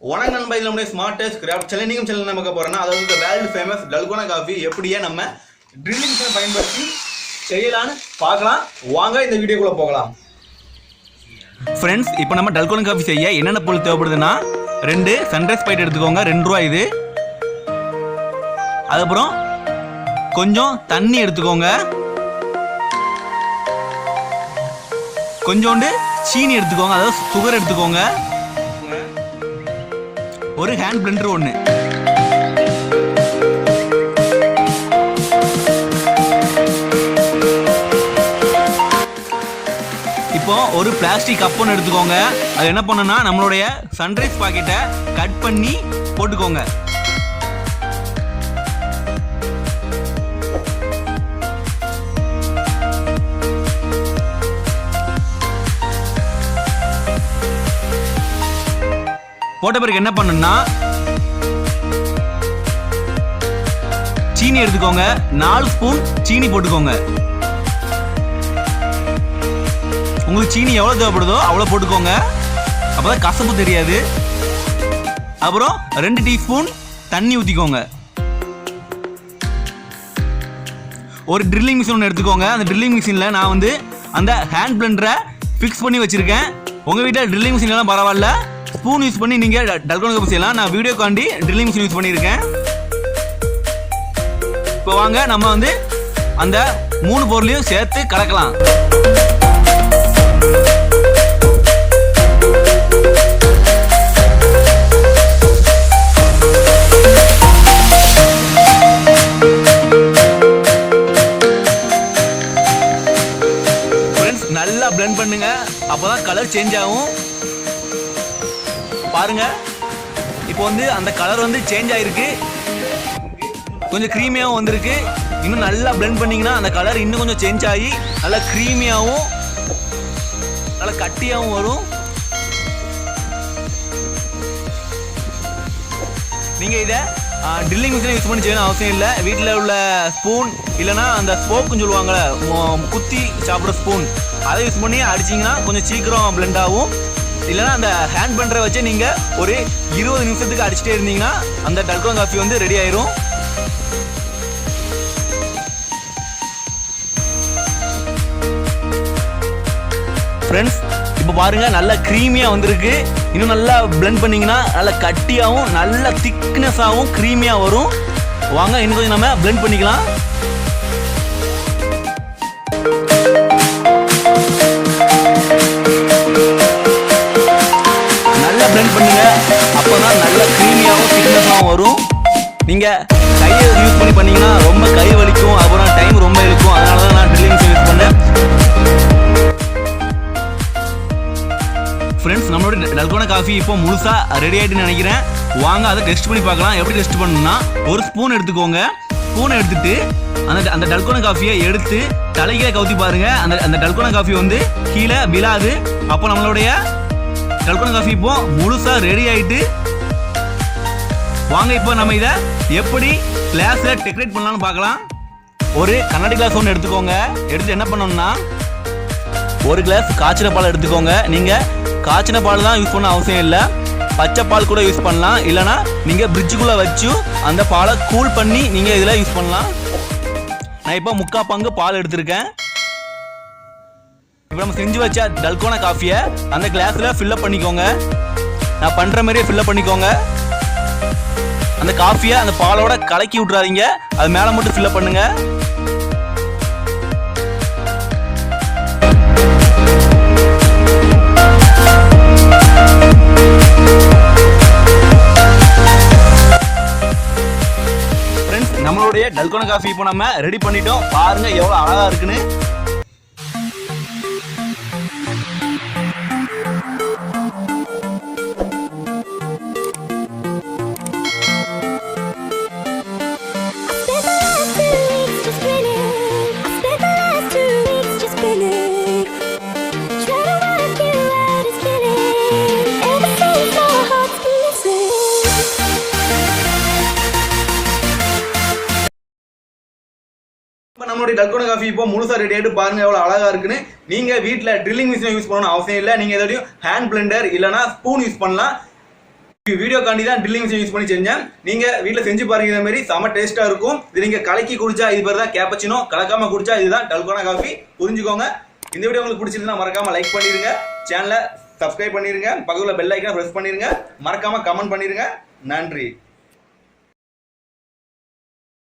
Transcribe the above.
வணக்கம் நண்பா, இது நம்முடைய ஸ்மார்ட்டஸ்ட் கிராஃப்ட் சேனல் சேனல் நமக்கு போறோம்னா அதாவது வேர்ல்டு ஃபேமஸ் dalgono காஃபி எப்படியே நம்ம ட்ரில்லிங் மிஷினை பயன்படுத்தி செய்யலாம்னு பார்க்கலாம். வாங்க இந்த வீடியோக்குள்ள போகலாம். ஃப்ரெண்ட்ஸ், இப்போ நம்ம dalgono காஃபி செய்ய என்னென்ன பொருள் தேவைப்படுதுன்னா 2 சன்ரைஸ் பைட் எடுத்துக்கோங்க, 2 ரூபாய் இது. அதுக்கப்புறம் கொஞ்சம் தண்ணி எடுத்துக்கோங்க, கொஞ்சோண்டு சீனி எடுத்துக்கோங்க, அதாவது சுகர் எடுத்துக்கோங்க, ஒரு ஹேண்ட் பிளெண்டர் ஒன்று. இப்போ ஒரு பிளாஸ்டிக் கப் ஒன்று எடுத்துக்கோங்க. அது என்ன பண்ணுன்னா நம்மளுடைய சன்ரைஸ் பாக்கெட்டை கட் பண்ணி போட்டுக்கோங்க. போட்ட பிறகு என்ன பண்ணுன்னா சீனி எடுத்துக்கோங்க, 4 ஸ்பூன் சீனி போட்டுக்கோங்க. உங்களுக்கு சீனி எவ்வளோ தேவைப்படுதோ அவ்வளோ போட்டுக்கோங்க, அப்போதான் கசப்பு தெரியாது. அப்புறம் 2 டீஸ்பூன் தண்ணி ஊற்றிக்கோங்க. ஒரு ட்ரில்லிங் மிஷின் ஒன்று எடுத்துக்கோங்க. அந்த ட்ரில்லிங் மிஷினில் நான் அந்த ஹேண்ட் பிளெண்டரை ஃபிக்ஸ் பண்ணி வச்சுருக்கேன். உங்கள் வீட்டில் ட்ரில்லிங் மிஷின்லாம் பரவாயில்ல, ஸ்பூன் யூஸ் பண்ணி நீங்கள் dalgono காஃபி செய்யலாம். நான் வீடியோக்காண்டி ட்ரில்லிங் மிஷின் யூஸ் பண்ணியிருக்கேன். இப்போ வாங்க நம்ம அந்த 3 பொருளையும் சேர்த்து கலக்கலாம். ஃப்ரெண்ட்ஸ், நல்லா பிளெண்ட் பண்ணுங்க, அப்போதான் கலர் சேஞ்ச் ஆகும். பாருங்க, இப்போ அந்த கலர் சேஞ்ச் ஆயிருக்கு, கொஞ்சம் க்ரீமியாகவும் வந்திருக்கு. இன்னும் நல்லா பிளெண்ட் பண்ணீங்கன்னா அந்த கலர் இன்னும் கொஞ்சம் சேஞ்ச் ஆகி நல்லா க்ரீமியாகவும் நல்லா கட்டியாகவும் வரும். நீங்கள் இதை ட்ரில்லிங் மிஷினை யூஸ் பண்ணி செய்யணும் அவசியம் இல்லை. வீட்டில் உள்ள ஸ்பூன் இல்லைனா அந்த ஸ்போக்குன்னு சொல்லுவாங்கள்ல, குத்தி சாப்பிட்ற ஸ்பூன், அதை யூஸ் பண்ணி அடிச்சிங்கன்னா கொஞ்சம் சீக்கிரம் பிளெண்ட் ஆகும். இல்லைனா அந்த ஹேண்ட் பிளெண்டரை வச்சு நீங்கள் ஒரு 20 நிமிஷத்துக்கு அடிச்சுட்டே இருந்தீங்கன்னா அந்த dalgono காஃபி ரெடி ஆயிரும். ஃப்ரெண்ட்ஸ், இப்போ பாருங்க, நல்லா க்ரீமியாக வந்திருக்கு. இன்னும் நல்லா பிளெண்ட் பண்ணிங்கன்னா நல்லா கட்டியாகவும் நல்லா திக்னஸாகவும் க்ரீமியாக வரும். வாங்க இன்னும் கொஞ்சம் நம்ம பிளெண்ட் பண்ணிக்கலாம். பிளெண்ட் பண்ணுங்க, அப்போதான் நல்ல க்ரீமியாகவும் திக்னஸாகவும் வரும். நீங்கள் கையை யூஸ் பண்ணீங்கன்னா ரொம்ப கை வலிக்கும், அப்புறம் டைம் ரொம்ப இருக்கும். அதனால தான் நான் ட்ரில்லிங் மிஷின் யூஸ் பண்ணேன். ஃப்ரெண்ட்ஸ், நம்மளோட dalgono காஃபி இப்போ முழுசாக ரெடி ஆகிட்டுன்னு நினைக்கிறேன். வாங்க அதை டெஸ்ட் பண்ணி பார்க்கலாம். எப்படி டெஸ்ட் பண்ணணும்னா, ஒரு ஸ்பூன் எடுத்துக்கோங்க. ஸ்பூனை எடுத்துட்டு அந்த dalgono காஃபியை எடுத்து தலைகீழ கவுத்தி பாருங்க. அந்த dalgono காஃபி கீழே விழாது. அப்போ நம்மளுடைய dalgono காஃபி இப்போ முழுசா ரெடி ஆயிட்டு. வாங்க இப்போ நம்ம இதை எப்படி கிளாஸ்ல டெக்கரேட் பண்ணலாம்னு பார்க்கலாம். ஒரு கண்ணாடி கிளாஸ் ஒன்று எடுத்துக்கோங்க. எடுத்து என்ன பண்ணணும்னா, ஒரு கிளாஸ் காய்ச்சின பால் எடுத்துக்கோங்க. நீங்க காய்ச்சின பால் தான் யூஸ் பண்ண அவசியம் இல்லை, பச்சை பால் கூட யூஸ் பண்ணலாம். இல்லைனா நீங்க பிரிட்ஜுக்குள்ள வச்சு அந்த பாலை கூல் பண்ணி நீங்க இதில் யூஸ் பண்ணலாம். நான் இப்போ 3/4 பங்கு பால் எடுத்திருக்கேன். இப்போ நம்ம செஞ்சு வச்ச dalgono காஃபியை அந்த கிளாஸ்ல ஃபில்லப் பண்ணிக்கோங்க. நான் பண்ற மாதிரியே ஃபில்லப் பண்ணிக்கோங்க. அந்த காஃபியை அந்த பாலோட கலக்கி விட்டுறாதீங்க, அது மேலே மட்டும் ஃபில்லப் பண்ணுங்க. ஃப்ரெண்ட்ஸ், நம்மளுடைய dalgono காஃபி இப்போ நம்ம ரெடி பண்ணிட்டோம். பாருங்க எவ்வளோ அழகா இருக்குன்னு. நம்மளுடைய dalgono காஃபி இப்போ முழுசா ரெடி ஆயிட்டு பாருங்க எவ்வளவு அழகா இருக்குன்னு. நீங்க வீட்ல ட்ரில்லிங் மிஷினை யூஸ் பண்ணணும் அவசியம் இல்லை. நீங்க எதையும் ஹேண்ட் பிளெண்டர் இல்லனா ஸ்பூன் யூஸ் பண்ணலாம். வீடியோ காண்டி தான் ட்ரில்லிங் மிஷின் யூஸ் பண்ணி செஞ்சேன். நீங்க வீட்ல செஞ்சு பாருங்க. இதே மாதிரி செம டேஸ்டா இருக்கும். இது நீங்க கலக்கி குடிச்சா இது பேர் தான் கேப்பச்சினோ, கலக்காம குடிச்சா இதுதான் dalgona காஃபி. புரிஞ்சுக்கோங்க. இந்த வீடியோ உங்களுக்கு பிடிச்சிருந்தா மறக்காம லைக் பண்ணிருங்க, சேனலை சப்ஸ்கிரைப் பண்ணிருங்க, பக்கத்துல பெல் ஐகானை பிரஸ் பண்ணிருங்க, மறக்காம கமெண்ட் பண்ணிருங்க. நன்றி.